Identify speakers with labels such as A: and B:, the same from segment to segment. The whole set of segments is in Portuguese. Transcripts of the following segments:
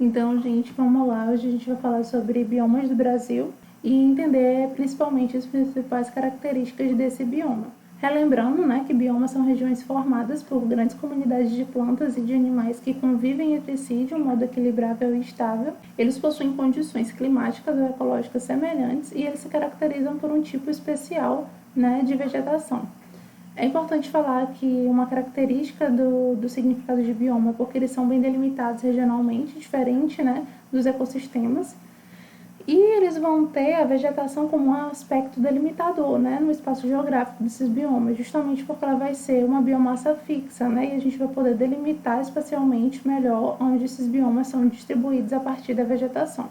A: Então, gente, vamos lá. Hoje a gente vai falar sobre biomas do Brasil e entender principalmente as principais características desse bioma. Relembrando, né, que biomas são regiões formadas por grandes comunidades de plantas e de animais que convivem entre si de um modo equilibrado e estável. Eles possuem condições climáticas ou ecológicas semelhantes e eles se caracterizam por um tipo especial, né, de vegetação. É importante falar que uma característica do significado de bioma é porque eles são bem delimitados regionalmente, diferente, né, dos ecossistemas. E eles vão ter a vegetação como um aspecto delimitador, né, no espaço geográfico desses biomas, justamente porque ela vai ser uma biomassa fixa, né, e a gente vai poder delimitar espacialmente melhor onde esses biomas são distribuídos a partir da vegetação.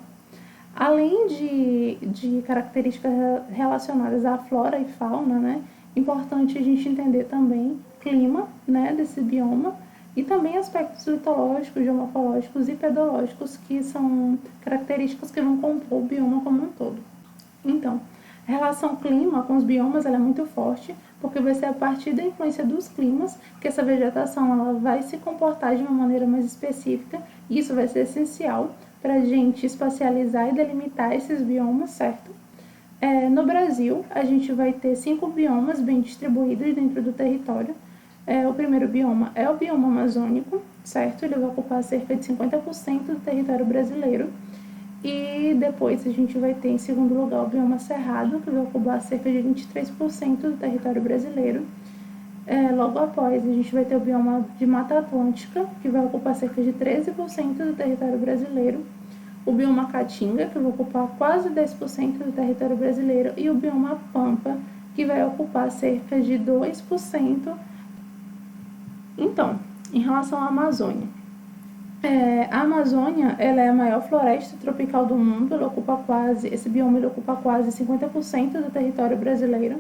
A: Além de características relacionadas à flora e fauna, né, é importante a gente entender também o clima, né, desse bioma e também aspectos litológicos, geomorfológicos e pedológicos, que são características que vão compor o bioma como um todo. Então, a relação clima com os biomas ela é muito forte, porque vai ser a partir da influência dos climas que essa vegetação ela vai se comportar de uma maneira mais específica, e isso vai ser essencial para a gente espacializar e delimitar esses biomas, certo? No Brasil, a gente vai ter 5 biomas bem distribuídos dentro do território. O primeiro bioma é o bioma amazônico, certo? Ele vai ocupar cerca de 50% do território brasileiro. E depois a gente vai ter, em segundo lugar, o bioma cerrado, que vai ocupar cerca de 23% do território brasileiro. Logo após, a gente vai ter o bioma de Mata Atlântica, que vai ocupar cerca de 13% do território brasileiro. O bioma Caatinga, que vai ocupar quase 10% do território brasileiro. E o bioma Pampa, que vai ocupar cerca de 2%. Então, em relação à Amazônia, a Amazônia ela é a maior floresta tropical do mundo. Esse bioma ele ocupa quase 50% do território brasileiro.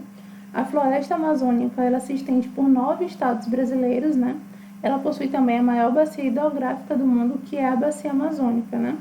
A: A floresta amazônica ela se estende por 9 estados brasileiros, né? Ela possui também a maior bacia hidrográfica do mundo, que é a bacia amazônica, né?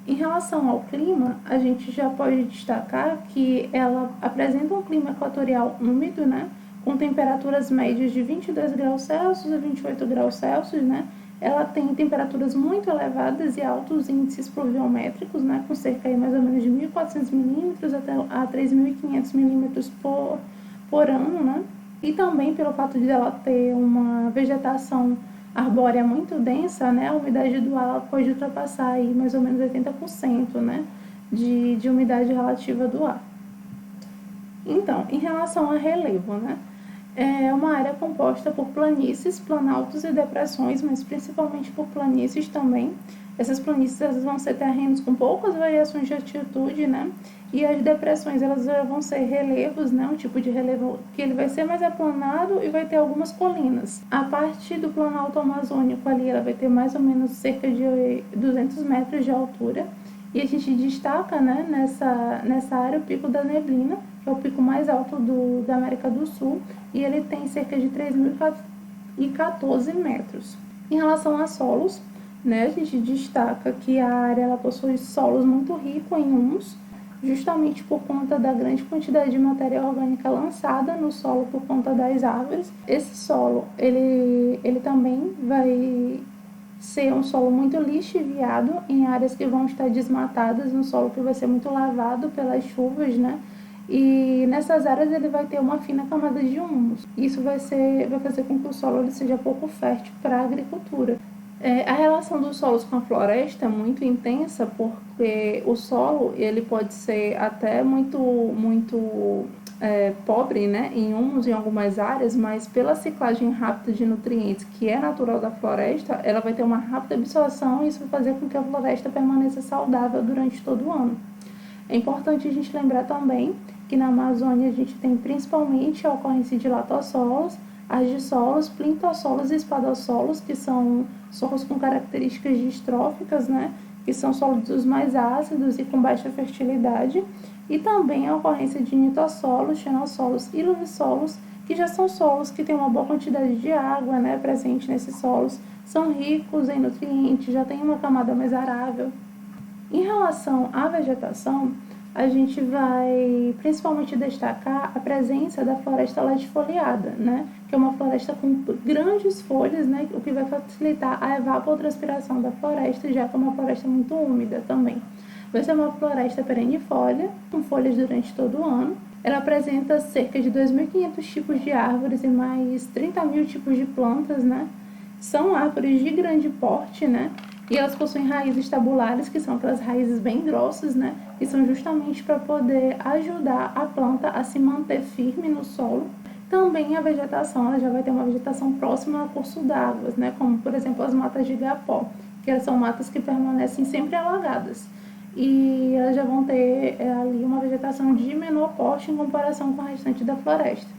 A: Em relação ao clima, a gente já pode destacar que ela apresenta um clima equatorial úmido, né? Com temperaturas médias de 22 graus Celsius a 28 graus Celsius, né? Ela tem temperaturas muito elevadas e altos índices pluviométricos, né? Com cerca de mais ou menos de 1.400 milímetros a 3.500 milímetros por ano, né? E também pelo fato de ela ter uma vegetação arbórea muito densa, né? A umidade do ar pode ultrapassar aí mais ou menos 80%, né? De umidade relativa do ar. Então, em relação a relevo, né? É uma área composta por planícies, planaltos e depressões, mas principalmente por planícies também. Essas planícies vão ser terrenos com poucas variações de altitude, né? E as depressões elas vão ser relevos, né? Um tipo de relevo que ele vai ser mais aplanado e vai ter algumas colinas. A parte do planalto amazônico ali, ela vai ter mais ou menos cerca de 200 metros de altura. E a gente destaca, né, nessa área o Pico da Neblina, que é o pico mais alto da América do Sul, e ele tem cerca de 3.014 metros. Em relação a solos, né, a gente destaca que a área ela possui solos muito ricos em humus, justamente por conta da grande quantidade de matéria orgânica lançada no solo por conta das árvores. Esse solo, ele também vai ser um solo muito lixiviado em áreas que vão estar desmatadas, um solo que vai ser muito lavado pelas chuvas, né? E nessas áreas ele vai ter uma fina camada de humus. Isso vai fazer com que o solo ele seja pouco fértil para a agricultura. A relação dos solos com a floresta é muito intensa, porque o solo ele pode ser até muito pobre, né, em humus em algumas áreas, mas pela ciclagem rápida de nutrientes que é natural da floresta, ela vai ter uma rápida absorção e isso vai fazer com que a floresta permaneça saudável durante todo o ano. É importante a gente lembrar também que na Amazônia a gente tem principalmente a ocorrência de latossolos, argissolos, plintossolos e espadossolos, que são solos com características distróficas, né? Que são solos mais ácidos e com baixa fertilidade, e também a ocorrência de nitossolos, xenossolos e lumissolos, que já são solos que têm uma boa quantidade de água, né, presente nesses solos, são ricos em nutrientes, já tem uma camada mais arável. Em relação à vegetação, a gente vai principalmente destacar a presença da floresta latifoliada, né? que é uma floresta com grandes folhas, né, o que vai facilitar a evapotranspiração da floresta, já que é uma floresta muito úmida também. Vai ser uma floresta perennifolia, com folhas durante todo o ano. Ela apresenta cerca de 2.500 tipos de árvores e mais 30.000 tipos de plantas, né? São árvores de grande porte, né? E elas possuem raízes tabulares, que são aquelas raízes bem grossas, né? Que são justamente para poder ajudar a planta a se manter firme no solo. Também a vegetação, ela já vai ter uma vegetação próxima ao curso d'água, né? Como, por exemplo, as matas de igapó, que são matas que permanecem sempre alagadas. E elas já vão ter ali uma vegetação de menor porte em comparação com o restante da floresta.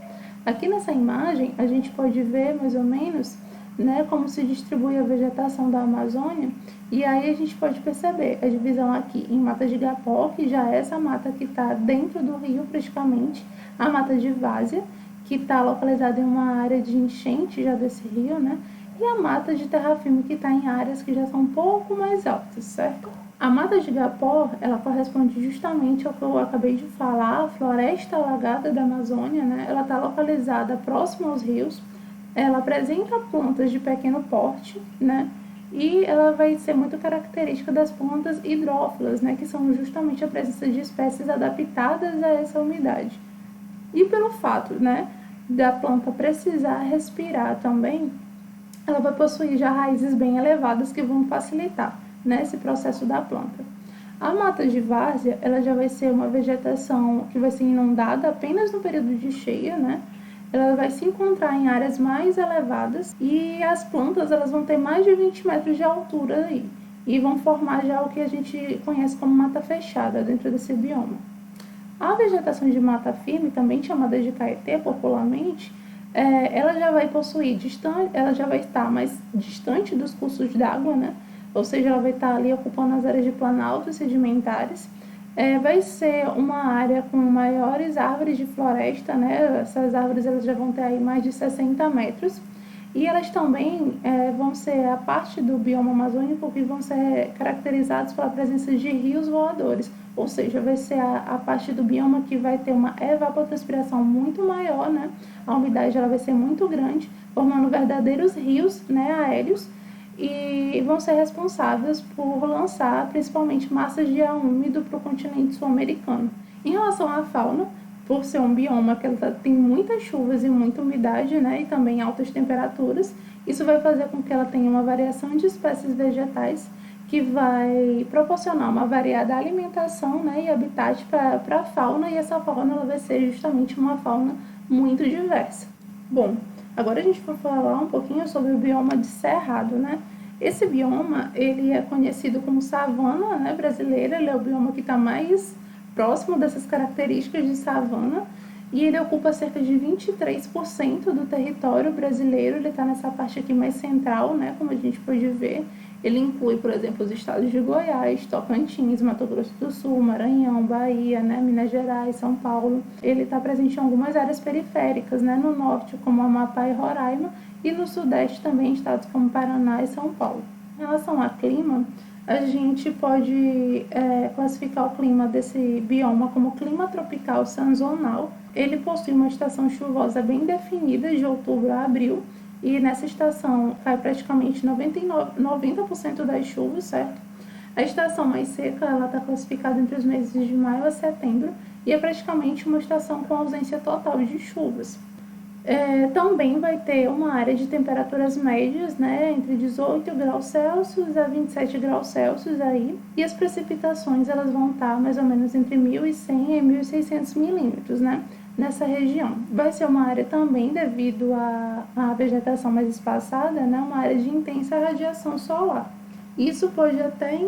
A: Aqui nessa imagem, a gente pode ver mais ou menos, né, como se distribui a vegetação da Amazônia, e aí a gente pode perceber a divisão aqui em mata de igapó, que já é essa mata que está dentro do rio praticamente, a mata de várzea, que está localizada em uma área de enchente já desse rio, né, e a mata de terra firme, que está em áreas que já são um pouco mais altas, certo? A mata de igapó, ela corresponde justamente ao que eu acabei de falar, a floresta alagada da Amazônia, né? Ela está localizada próximo aos rios, ela apresenta plantas de pequeno porte, né? E ela vai ser muito característica das plantas hidrófilas, né? Que são justamente a presença de espécies adaptadas a essa umidade. E pelo fato, né, da planta precisar respirar também, ela vai possuir já raízes bem elevadas que vão facilitar nesse processo da planta. A mata de várzea, ela já vai ser uma vegetação que vai ser inundada apenas no período de cheia, né? Ela vai se encontrar em áreas mais elevadas e as plantas elas vão ter mais de 20 metros de altura aí e vão formar já o que a gente conhece como mata fechada dentro desse bioma. A vegetação de mata firme, também chamada de caetê popularmente, ela já vai possuir ela já vai estar mais distante dos cursos d'água, né? Ou seja, ela vai estar ali ocupando as áreas de planaltos sedimentares. Vai ser uma área com maiores árvores de floresta, né? Essas árvores elas já vão ter aí mais de 60 metros. E elas também vão ser a parte do bioma amazônico que vão ser caracterizados pela presença de rios voadores. Ou seja, vai ser a parte do bioma que vai ter uma evapotranspiração muito maior, né? A umidade ela vai ser muito grande, formando verdadeiros rios, né, aéreos, e vão ser responsáveis por lançar principalmente massas de ar úmido para o continente sul-americano. Em relação à fauna, por ser um bioma que ela tem muitas chuvas e muita umidade, né, e também altas temperaturas, isso vai fazer com que ela tenha uma variação de espécies vegetais que vai proporcionar uma variada alimentação, né, e habitat para a fauna, e essa fauna ela vai ser justamente uma fauna muito diversa. Bom, agora a gente vai falar um pouquinho sobre o bioma de cerrado, né? Esse bioma, ele é conhecido como savana, né, brasileira, ele é o bioma que está mais próximo dessas características de savana, e ele ocupa cerca de 23% do território brasileiro, ele está nessa parte aqui mais central, né, como a gente pode ver. Ele inclui, por exemplo, os estados de Goiás, Tocantins, Mato Grosso do Sul, Maranhão, Bahia, né, Minas Gerais, São Paulo. Ele está presente em algumas áreas periféricas, né, no norte, como Amapá e Roraima, e no sudeste também, estados como Paraná e São Paulo. Em relação ao clima, a gente pode classificar o clima desse bioma como clima tropical sazonal. Ele possui uma estação chuvosa bem definida, de outubro a abril, e nessa estação cai praticamente 90% das chuvas, certo? A estação mais seca, ela está classificada entre os meses de maio a setembro, e é praticamente uma estação com ausência total de chuvas. Também vai ter uma área de temperaturas médias, né, entre 18 graus Celsius a 27 graus Celsius aí, e as precipitações elas vão estar mais ou menos entre 1.100 e 1.600 milímetros, né, nessa região. Vai ser uma área também, devido à vegetação mais espaçada, né, uma área de intensa radiação solar. Isso pode até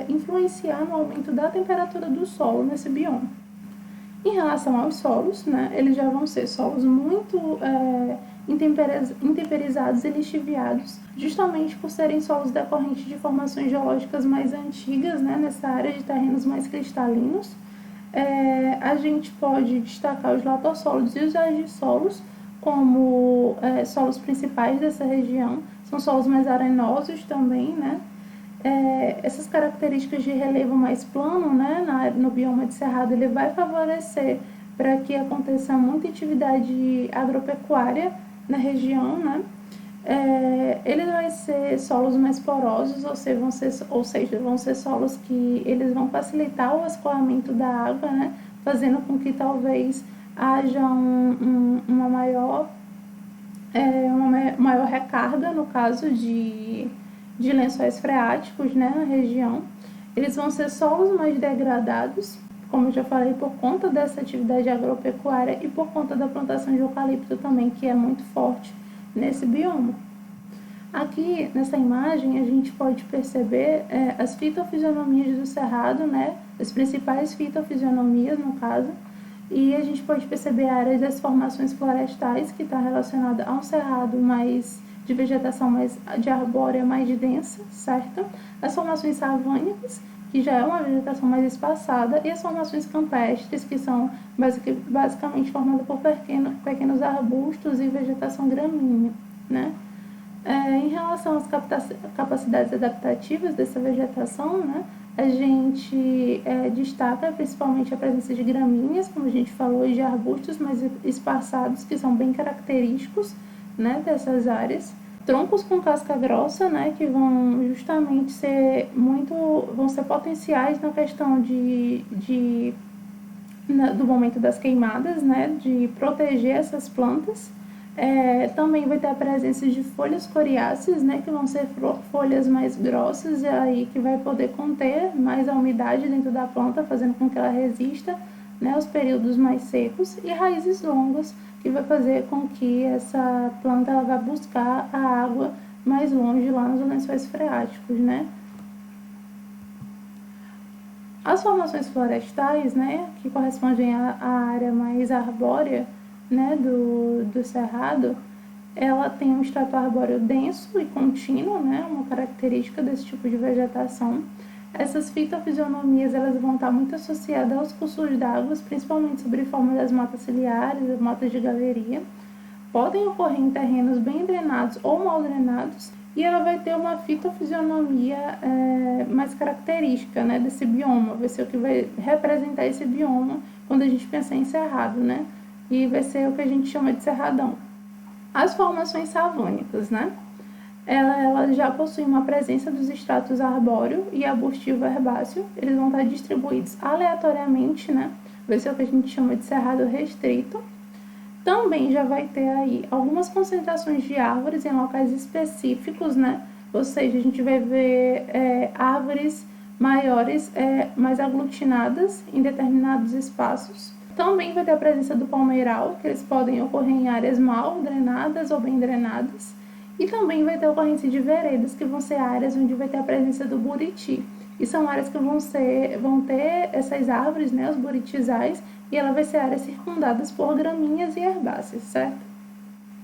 A: influenciar no aumento da temperatura do solo nesse bioma. Em relação aos solos, né, eles já vão ser solos muito intemperizados e lixiviados, justamente por serem solos decorrentes de formações geológicas mais antigas, né, nessa área de terrenos mais cristalinos. A gente pode destacar os latossólidos e os argissolos como solos principais dessa região. São solos mais arenosos também, né? Essas características de relevo mais plano, né, no bioma de cerrado, ele vai favorecer para que aconteça muita atividade agropecuária, na região, né? Ele vai ser solos mais porosos, ou seja, vão ser solos que eles vão facilitar o escoamento da água, né? Fazendo com que talvez haja uma maior recarga, no caso de lençóis freáticos, né, na região. Eles vão ser solos mais degradados, como eu já falei, por conta dessa atividade agropecuária e por conta da plantação de eucalipto também, que é muito forte nesse bioma. Aqui, nessa imagem, a gente pode perceber as fitofisionomias do cerrado, né, as principais fitofisionomias, no caso, e a gente pode perceber áreas das formações florestais, que está relacionada a um cerrado mais de vegetação mais de arbórea mais densa, certo? As formações savânicas, que já é uma vegetação mais espaçada, e as formações campestres, que são basicamente formadas por pequenos arbustos e vegetação gramínea, né? Em relação às capacidades adaptativas dessa vegetação, né, a gente destaca principalmente a presença de gramíneas, como a gente falou, e de arbustos mais esparçados, que são bem característicos, né, dessas áreas. Troncos com casca grossa, né, que vão justamente vão ser potenciais na questão do momento das queimadas, né, de proteger essas plantas. Também vai ter a presença de folhas coriáceas, né, que vão ser folhas mais grossas, e aí que vai poder conter mais a umidade dentro da planta, fazendo com que ela resista, né, aos períodos mais secos, e raízes longas, que vai fazer com que essa planta ela vá buscar a água mais longe lá nos lençóis freáticos, né. As formações florestais, né, que correspondem à área mais arbórea, né, do cerrado, ela tem um estrato arbóreo denso e contínuo, né, uma característica desse tipo de vegetação. Essas fitofisionomias elas vão estar muito associadas aos cursos d'água, principalmente sobre forma das matas ciliares, das matas de galeria. Podem ocorrer em terrenos bem drenados ou mal drenados, e ela vai ter uma fitofisionomia mais característica, né, desse bioma, vai ser o que vai representar esse bioma quando a gente pensar em cerrado, né, e vai ser o que a gente chama de cerradão. As formações savânicas, né, ela já possui uma presença dos estratos arbóreo e arbustivo herbáceo, eles vão estar distribuídos aleatoriamente, né, vai ser o que a gente chama de cerrado restrito. Também já vai ter aí algumas concentrações de árvores em locais específicos, né? Ou seja, a gente vai ver árvores maiores, mais aglutinadas em determinados espaços. Também vai ter a presença do palmeiral, que eles podem ocorrer em áreas mal drenadas ou bem drenadas. E também vai ter a ocorrência de veredas, que vão ser áreas onde vai ter a presença do buriti. E são áreas que vão ter essas árvores, né, os buritizais, e ela vai ser áreas circundadas por gramíneas e herbáceas, certo?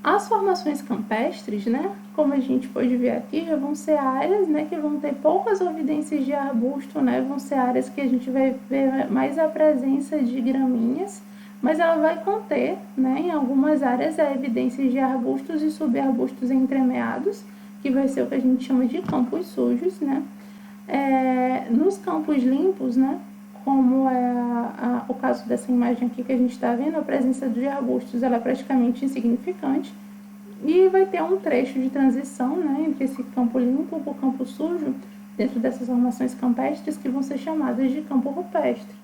A: As formações campestres, né, como a gente pode ver aqui, já vão ser áreas, né, que vão ter poucas evidências de arbusto, né, vão ser áreas que a gente vai ver mais a presença de gramíneas, mas ela vai conter, né, em algumas áreas, a evidência de arbustos e subarbustos entremeados, que vai ser o que a gente chama de campos sujos, né. Nos campos limpos, né, como o caso dessa imagem aqui que a gente está vendo, a presença de arbustos ela é praticamente insignificante, e vai ter um trecho de transição, né, entre esse campo limpo e o campo sujo, dentro dessas formações campestres, que vão ser chamadas de campo rupestre.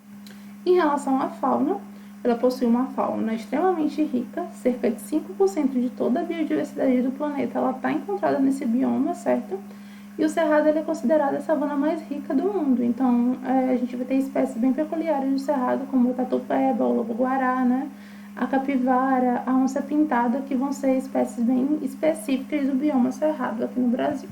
A: Em relação à fauna, ela possui uma fauna extremamente rica, cerca de 5% de toda a biodiversidade do planeta ela está encontrada nesse bioma, certo? E o cerrado ele é considerado a savana mais rica do mundo. Então, a gente vai ter espécies bem peculiares do cerrado, como o tatu-peba, o lobo-guará, né? A capivara, a onça-pintada, que vão ser espécies bem específicas do bioma cerrado aqui no Brasil.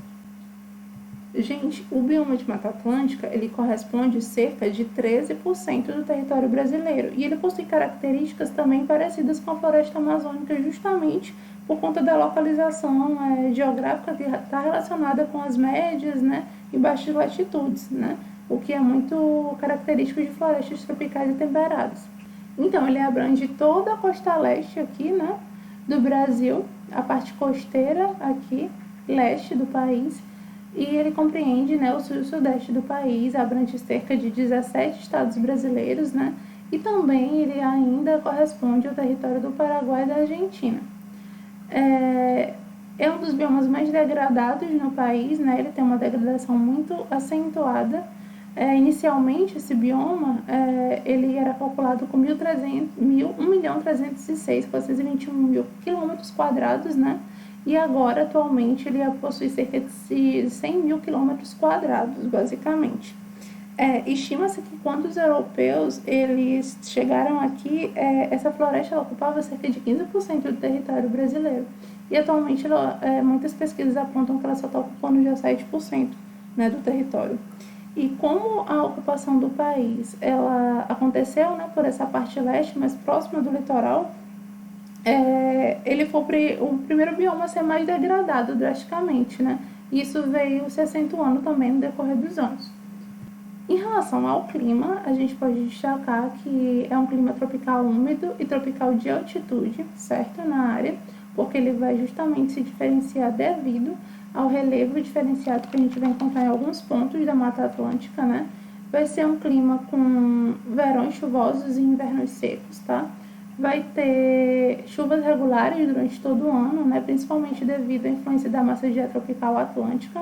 A: Gente, o bioma de Mata Atlântica, ele corresponde a cerca de 13% do território brasileiro. E ele possui características também parecidas com a floresta amazônica, justamente por conta da localização geográfica que está relacionada com as médias, né, e baixas latitudes, né, o que é muito característico de florestas tropicais e temperadas. Então, ele abrange toda a costa leste aqui, né, do Brasil, a parte costeira aqui, leste do país, e ele compreende, né, o sul e o sudeste do país, abrange cerca de 17 estados brasileiros, né, e também ele ainda corresponde ao território do Paraguai e da Argentina. É, é um dos biomas mais degradados no país, né? Ele tem uma degradação muito acentuada. Inicialmente, esse bioma, ele era calculado com 1.306.421 mil quilômetros quadrados, né? E agora, atualmente, ele possui cerca de 100 mil quilômetros quadrados, basicamente. Estima-se que quando os europeus eles chegaram aqui, essa floresta ela ocupava cerca de 15% do território brasileiro. E atualmente muitas pesquisas apontam que ela só está ocupando já 7%, né, do território. E como a ocupação do país ela aconteceu, né, por essa parte leste, mais próxima do litoral, ele foi o primeiro bioma a ser mais degradado drasticamente, né? Isso veio se acentuando também no decorrer dos anos. Em relação ao clima, a gente pode destacar que é um clima tropical úmido e tropical de altitude, certo? Na área, porque ele vai justamente se diferenciar devido ao relevo diferenciado que a gente vai encontrar em alguns pontos da Mata Atlântica, né? Vai ser um clima com verões chuvosos e invernos secos, tá? Vai ter chuvas regulares durante todo o ano, né? Principalmente devido à influência da massa de ar tropical atlântica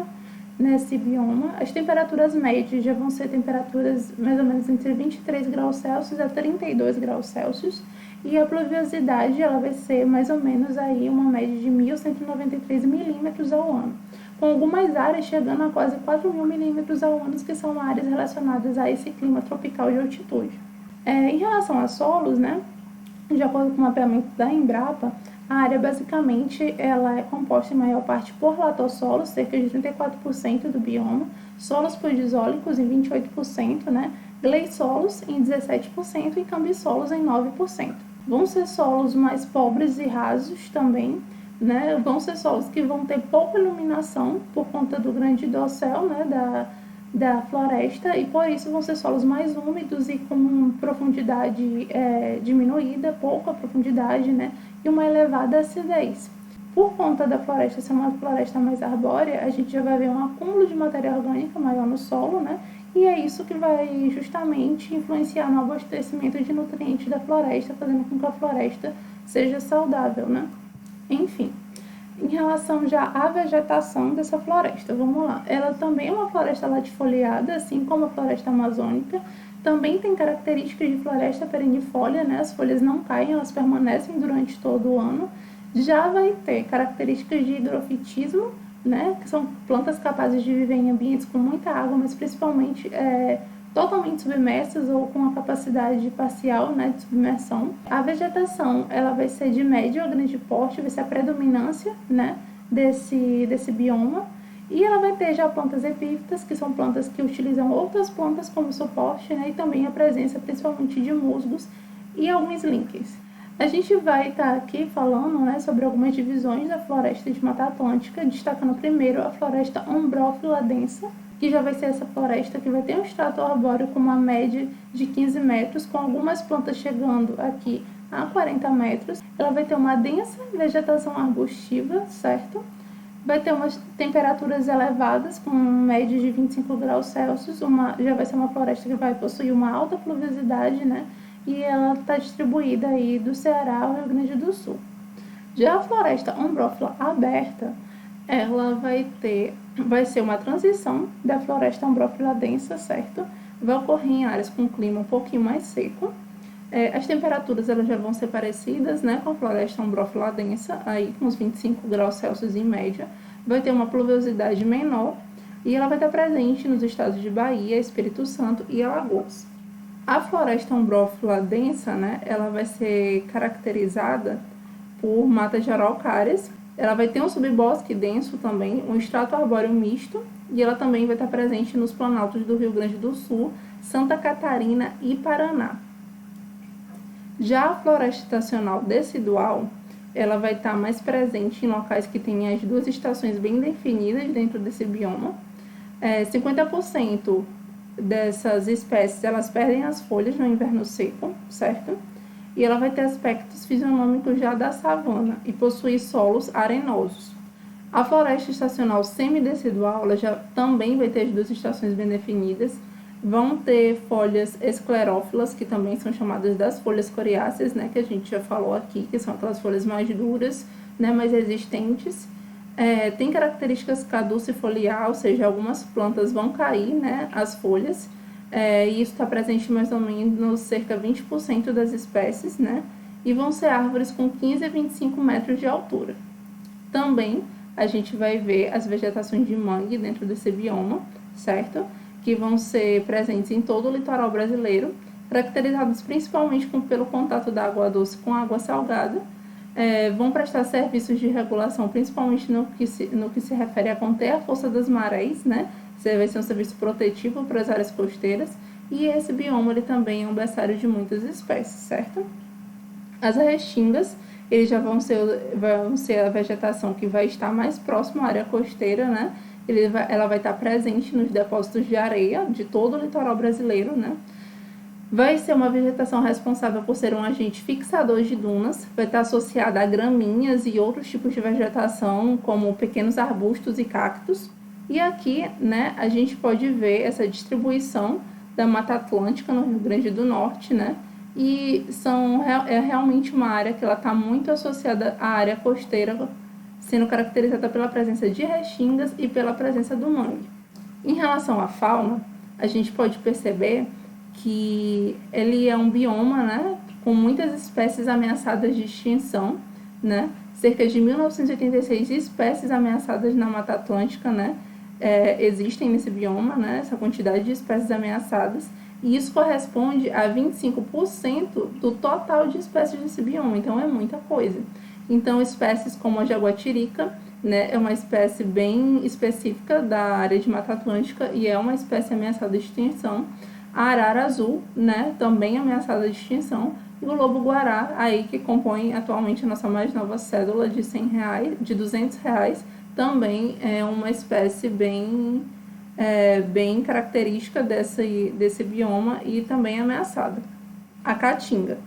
A: nesse bioma. As temperaturas médias já vão ser temperaturas mais ou menos entre 23 graus Celsius a 32 graus Celsius. E a pluviosidade ela vai ser mais ou menos aí uma média de 1.193 milímetros ao ano, com algumas áreas chegando a quase 4.000 milímetros ao ano, que são áreas relacionadas a esse clima tropical de altitude. Em relação a solos, né, de acordo com o mapeamento da Embrapa, a área basicamente ela é composta em maior parte por latossolos, cerca de 34% do bioma, solos podisólicos em 28%, né, gleissolos em 17% e cambissolos em 9%. Vão ser solos mais pobres e rasos também, né, vão ser solos que vão ter pouca iluminação por conta do grande dossel, né, da floresta, e por isso vão ser solos mais úmidos e com profundidade diminuída, pouca profundidade, né, e uma elevada acidez. Por conta da floresta ser uma floresta mais arbórea, a gente já vai ver um acúmulo de matéria orgânica maior no solo, né, e é isso que vai justamente influenciar no abastecimento de nutrientes da floresta, fazendo com que a floresta seja saudável, né. Enfim, em relação já à vegetação dessa floresta, vamos lá. Ela também é uma floresta latifoliada, assim como a floresta amazônica. Também tem características de floresta perennifolia, né? As folhas não caem, elas permanecem durante todo o ano. Já vai ter características de hidrofitismo, né? Que são plantas capazes de viver em ambientes com muita água, mas principalmente totalmente submersas ou com a capacidade parcial, né, de submersão. A vegetação ela vai ser de médio a grande porte, vai ser a predominância, né, desse bioma. E ela vai ter já plantas epífitas, que são plantas que utilizam outras plantas como suporte, né, e também a presença principalmente de musgos e alguns líquens. A gente vai estar aqui falando, né, sobre algumas divisões da floresta de Mata Atlântica, destacando primeiro a floresta ombrófila densa, que já vai ser essa floresta que vai ter um estrato arbóreo com uma média de 15 metros, com algumas plantas chegando aqui a 40 metros. Ela vai ter uma densa vegetação arbustiva, certo? Vai ter umas temperaturas elevadas, com média de 25 graus Celsius. Já vai ser uma floresta que vai possuir uma alta pluviosidade, né? E ela está distribuída aí do Ceará ao Rio Grande do Sul. Já a floresta ombrófila aberta, ela vai ser uma transição da floresta ombrófila densa, certo? Vai ocorrer em áreas com clima um pouquinho mais seco. As temperaturas elas já vão ser parecidas, né, com a floresta ombrófila densa, aí com uns 25 graus Celsius em média. Vai ter uma pluviosidade menor e ela vai estar presente nos estados de Bahia, Espírito Santo e Alagoas. A floresta ombrófila densa, né, ela vai ser caracterizada por matas de araucárias. Ela vai ter um subbosque denso também, um estrato arbóreo misto, e ela também vai estar presente nos planaltos do Rio Grande do Sul, Santa Catarina e Paraná. Já a floresta estacional decidual, ela vai estar mais presente em locais que têm as duas estações bem definidas dentro desse bioma. 50% dessas espécies, elas perdem as folhas no inverno seco, certo? E ela vai ter aspectos fisionômicos já da savana e possui solos arenosos. A floresta estacional semidecidual, ela já também vai ter as duas estações bem definidas. Vão ter folhas esclerófilas, que também são chamadas das folhas coriáceas, né, que a gente já falou aqui, que são aquelas folhas mais duras, né, mais resistentes. Tem características caducifoliar, ou seja, algumas plantas vão cair, né, as folhas, e isso está presente em mais ou menos cerca de 20% das espécies, né, e vão ser árvores com 15 a 25 metros de altura. Também a gente vai ver as vegetações de mangue dentro desse bioma, certo? Que vão ser presentes em todo o litoral brasileiro, caracterizados principalmente pelo contato da água doce com a água salgada. Vão prestar serviços de regulação, principalmente no que se refere a conter a força das marés, né? Vai ser um serviço protetivo para as áreas costeiras. E esse bioma ele também é um berçário de muitas espécies, certo? As restingas, eles já vão ser a vegetação que vai estar mais próxima à área costeira, né? Ela vai estar presente nos depósitos de areia de todo o litoral brasileiro, né? Vai ser uma vegetação responsável por ser um agente fixador de dunas, vai estar associada a gramíneas e outros tipos de vegetação, como pequenos arbustos e cactos. E aqui, né, a gente pode ver essa distribuição da Mata Atlântica no Rio Grande do Norte, né? E é realmente uma área que ela está muito associada à área costeira, sendo caracterizada pela presença de restingas e pela presença do mangue. Em relação à fauna, a gente pode perceber que ele é um bioma, né, com muitas espécies ameaçadas de extinção, né? Cerca de 1986 espécies ameaçadas na Mata Atlântica, né, existem nesse bioma, né, essa quantidade de espécies ameaçadas. E isso corresponde a 25% do total de espécies desse bioma, então é muita coisa. Então, espécies como a jaguatirica, né, é uma espécie bem específica da área de Mata Atlântica e é uma espécie ameaçada de extinção. A arara azul, né, também ameaçada de extinção. E o lobo-guará, aí que compõe atualmente a nossa mais nova cédula de R$100, de R$200, também é uma espécie bem característica desse bioma e também ameaçada. A caatinga.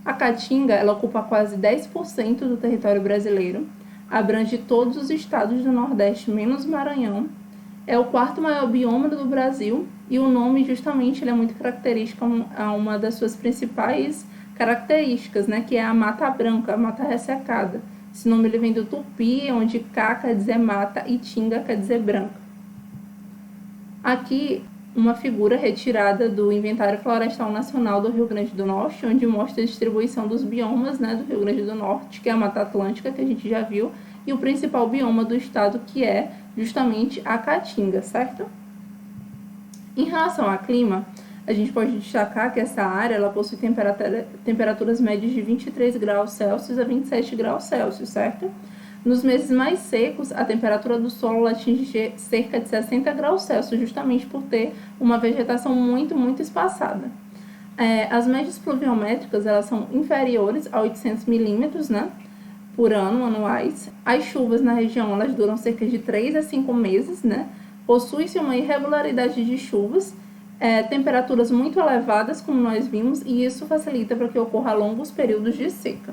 A: A caatinga, ela ocupa quase 10% do território brasileiro, abrange todos os estados do Nordeste, menos Maranhão, é o quarto maior bioma do Brasil e o nome, justamente, ele é muito característico a uma das suas principais características, né, que é a mata branca, a mata ressecada. Esse nome ele vem do tupi, onde cá quer dizer mata e tinga quer dizer branca. Aqui, uma figura retirada do Inventário Florestal Nacional do Rio Grande do Norte, onde mostra a distribuição dos biomas, né, do Rio Grande do Norte, que é a Mata Atlântica, que a gente já viu, e o principal bioma do estado, que é justamente a caatinga, certo? Em relação ao clima, a gente pode destacar que essa área ela possui temperaturas médias de 23 graus Celsius a 27 graus Celsius, certo? Nos meses mais secos, a temperatura do solo atinge cerca de 60 graus Celsius, justamente por ter uma vegetação muito, muito espaçada. As médias pluviométricas elas são inferiores a 800 milímetros, né, por ano, anuais. As chuvas na região elas duram cerca de 3 a 5 meses, né? Possui-se uma irregularidade de chuvas, temperaturas muito elevadas, como nós vimos, e isso facilita para que ocorra longos períodos de seca.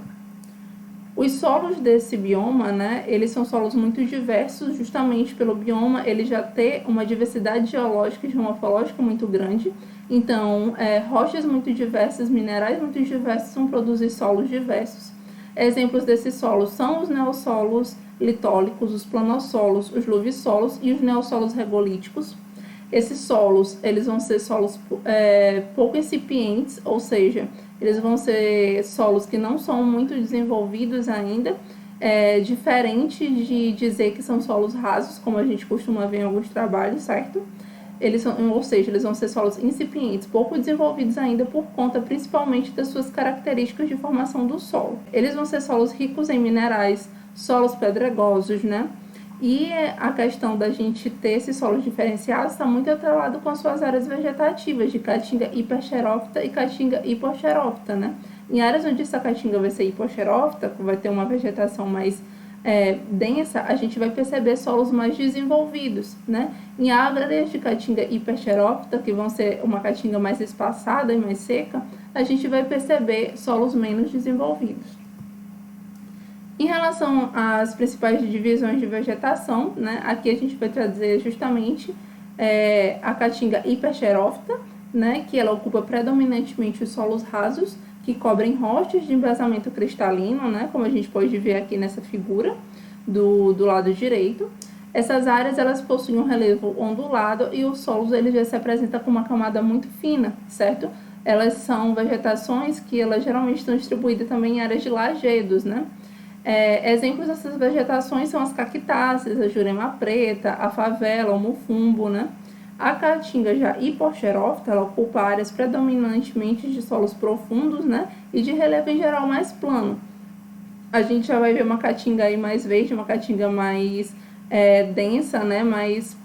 A: Os solos desse bioma, né, eles são solos muito diversos, justamente pelo bioma ele já ter uma diversidade geológica e geomorfológica muito grande. Então, rochas muito diversas, minerais muito diversos vão produzir solos diversos. Exemplos desses solos são os neossolos litólicos, os planossolos, os luvissolos e os neossolos regolíticos. Esses solos, eles vão ser solos pouco incipientes, ou seja, eles vão ser solos que não são muito desenvolvidos ainda, diferente de dizer que são solos rasos, como a gente costuma ver em alguns trabalhos, certo? Eles vão ser solos incipientes, pouco desenvolvidos ainda por conta principalmente das suas características de formação do solo. Eles vão ser solos ricos em minerais, solos pedregosos, né? E a questão da gente ter esses solos diferenciados está muito atrelado com as suas áreas vegetativas de caatinga hiperxerófita e caatinga hipoxerófita, né? Em áreas onde essa caatinga vai ser hipoxerófita, vai ter uma vegetação mais densa, a gente vai perceber solos mais desenvolvidos, né? Em áreas de caatinga hiperxerófita, que vão ser uma caatinga mais espaçada e mais seca, a gente vai perceber solos menos desenvolvidos. Em relação às principais divisões de vegetação, né, aqui a gente vai trazer justamente a caatinga hiperxerófita, né, que ela ocupa predominantemente os solos rasos, que cobrem rochas de embasamento cristalino, né, como a gente pode ver aqui nessa figura do lado direito. Essas áreas elas possuem um relevo ondulado e os solos eles já se apresentam com uma camada muito fina, certo? Elas são vegetações que elas geralmente estão distribuídas também em áreas de lajedos, né? Exemplos dessas vegetações são as cactáceas, a jurema preta, a favela, o mufumbo, né? A caatinga já hiporxerófita, ela ocupa áreas predominantemente de solos profundos, né? E de relevo em geral mais plano. A gente já vai ver uma caatinga aí mais verde, uma caatinga mais densa, né? Mais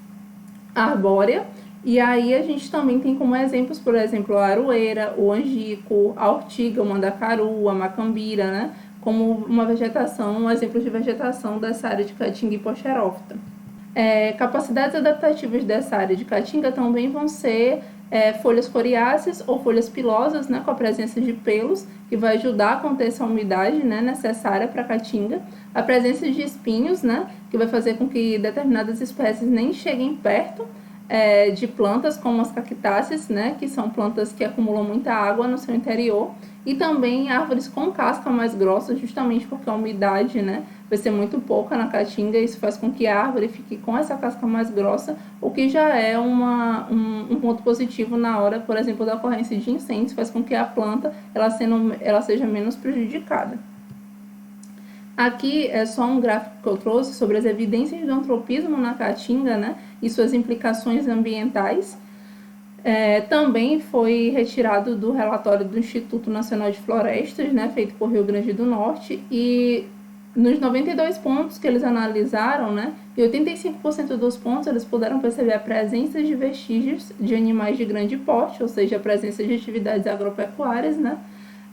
A: arbórea. E aí a gente também tem como exemplos, por exemplo, a aroeira, o angico, a ortiga, o mandacaru, a macambira, né? Como uma vegetação, um exemplo de vegetação dessa área de caatinga hiporxerófita. Capacidades adaptativas dessa área de caatinga também vão ser folhas coriáceas ou folhas pilosas, né, com a presença de pelos, que vai ajudar a conter essa umidade, né, necessária para a caatinga. A presença de espinhos, né, que vai fazer com que determinadas espécies nem cheguem perto de plantas como as cactáceas, né, que são plantas que acumulam muita água no seu interior, e também árvores com casca mais grossa, justamente porque a umidade, né, vai ser muito pouca na caatinga, e isso faz com que a árvore fique com essa casca mais grossa, o que já é um ponto positivo na hora, por exemplo, da ocorrência de incêndios, faz com que a planta ela seja menos prejudicada. Aqui é só um gráfico que eu trouxe sobre as evidências do antropismo na caatinga, né, e suas implicações ambientais. Também foi retirado do relatório do Instituto Nacional de Florestas, né, feito por Rio Grande do Norte, e nos 92 pontos que eles analisaram, né, e 85% dos pontos eles puderam perceber a presença de vestígios de animais de grande porte, ou seja, a presença de atividades agropecuárias, né.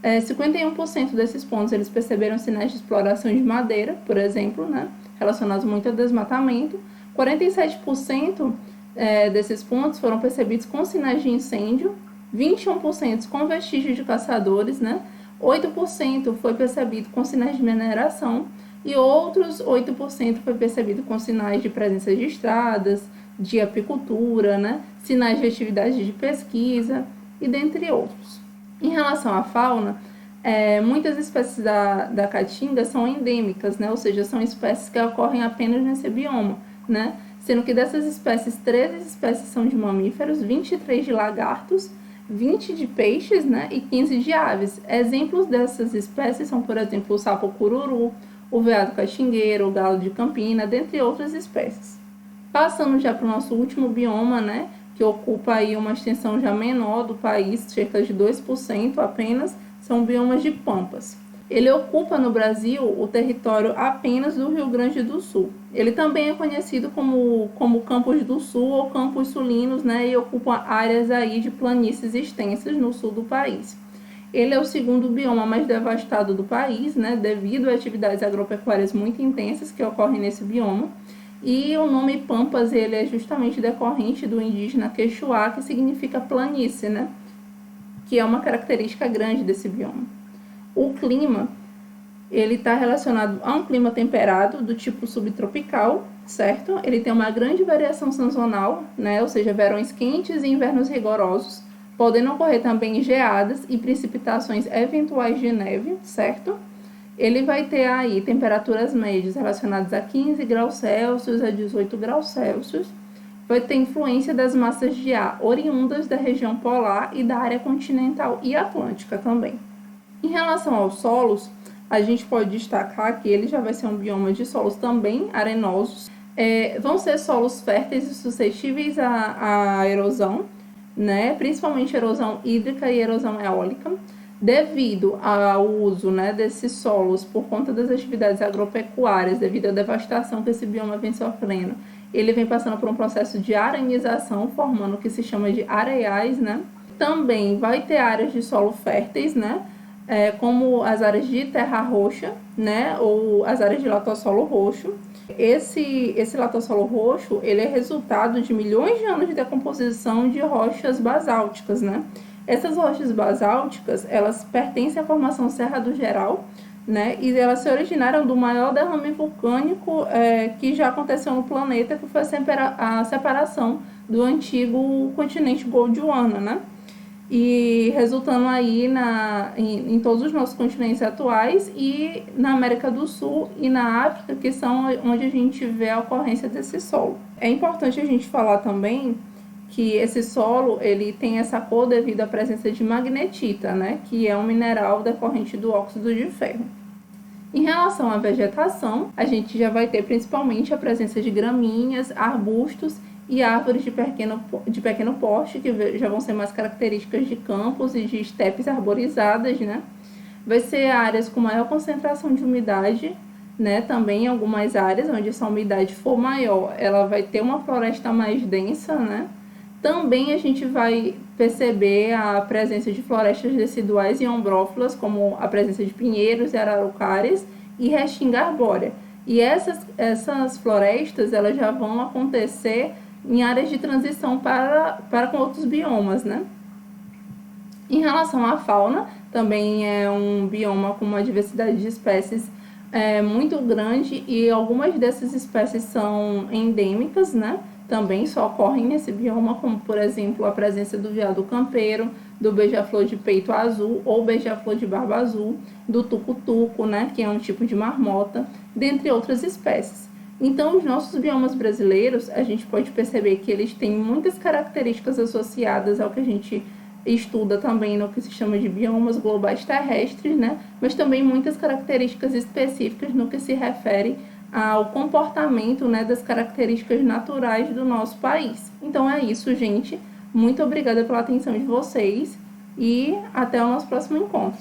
A: 51% desses pontos eles perceberam sinais de exploração de madeira, por exemplo, né, relacionados muito ao desmatamento. 47% desses pontos foram percebidos com sinais de incêndio, 21% com vestígios de caçadores, né, 8% foi percebido com sinais de mineração e outros 8% foi percebido com sinais de presença de estradas, de apicultura, né, sinais de atividade de pesquisa e dentre outros. Em relação à fauna, muitas espécies da caatinga são endêmicas, né? Ou seja, são espécies que ocorrem apenas nesse bioma, né? Sendo que dessas espécies, 13 espécies são de mamíferos, 23 de lagartos, 20 de peixes, né? E 15 de aves. Exemplos dessas espécies são, por exemplo, o sapo cururu, o veado catingueiro, o galo de Campina, dentre outras espécies. Passando já para o nosso último bioma, né? Que ocupa aí uma extensão já menor do país, cerca de 2% apenas, são biomas de pampas. Ele ocupa no Brasil o território apenas do Rio Grande do Sul. Ele também é conhecido como Campos do Sul ou Campos Sulinos, né, e ocupa áreas aí de planícies extensas no sul do país. Ele é o segundo bioma mais devastado do país, né, devido a atividades agropecuárias muito intensas que ocorrem nesse bioma. E o nome Pampas ele é justamente decorrente do indígena Quechua, que significa planície, né? Que é uma característica grande desse bioma. O clima ele está relacionado a um clima temperado do tipo subtropical, certo? Ele tem uma grande variação sazonal, né? Ou seja, verões quentes e invernos rigorosos, podendo ocorrer também geadas e precipitações eventuais de neve, certo? Ele vai ter aí temperaturas médias relacionadas a 15 graus Celsius a 18 graus Celsius. Vai ter influência das massas de ar oriundas da região polar e da área continental e atlântica também. Em relação aos solos, a gente pode destacar que ele já vai ser um bioma de solos também arenosos. Vão ser solos férteis e suscetíveis à erosão, né? Principalmente erosão hídrica e erosão eólica. Devido ao uso, né, desses solos por conta das atividades agropecuárias, devido à devastação que esse bioma vem sofrendo, ele vem passando por um processo de arenização, formando o que se chama de areiais, né? Também vai ter áreas de solo férteis, né, como as áreas de terra roxa, né, ou as áreas de latossolo roxo. Esse latossolo roxo, ele é resultado de milhões de anos de decomposição de rochas basálticas, né? Essas rochas basálticas, elas pertencem à formação Serra do Geral, né? E elas se originaram do maior derrame vulcânico que já aconteceu no planeta, que foi a separação do antigo continente Gondwana, né? e resultando aí em todos os nossos continentes atuais e na América do Sul e na África, que são onde a gente vê a ocorrência desse solo. É importante a gente falar também que esse solo ele tem essa cor devido à presença de magnetita, né, que é um mineral decorrente do óxido de ferro. Em relação à vegetação, a gente já vai ter principalmente a presença de gramíneas, arbustos e árvores de pequeno porte, que já vão ser mais características de campos e de estepes arborizadas, né? Vai ser áreas com maior concentração de umidade, né? Também em algumas áreas onde essa umidade for maior, ela vai ter uma floresta mais densa, né? Também a gente vai perceber a presença de florestas deciduais e ombrófilas, como a presença de pinheiros e araucárias e restinga arbórea. E essas florestas elas já vão acontecer em áreas de transição para com outros biomas, né? Em relação à fauna, também é um bioma com uma diversidade de espécies muito grande e algumas dessas espécies são endêmicas, né? Também só ocorrem nesse bioma, como por exemplo a presença do veado campeiro, do beija-flor de peito azul ou beija-flor de barba azul, do tucutuco, né? Que é um tipo de marmota, dentre outras espécies. Então, os nossos biomas brasileiros, a gente pode perceber que eles têm muitas características associadas ao que a gente estuda também no que se chama de biomas globais terrestres, né? Mas também muitas características específicas no que se refere ao comportamento, né, das características naturais do nosso país. Então é isso, gente. Muito obrigada pela atenção de vocês e até o nosso próximo encontro.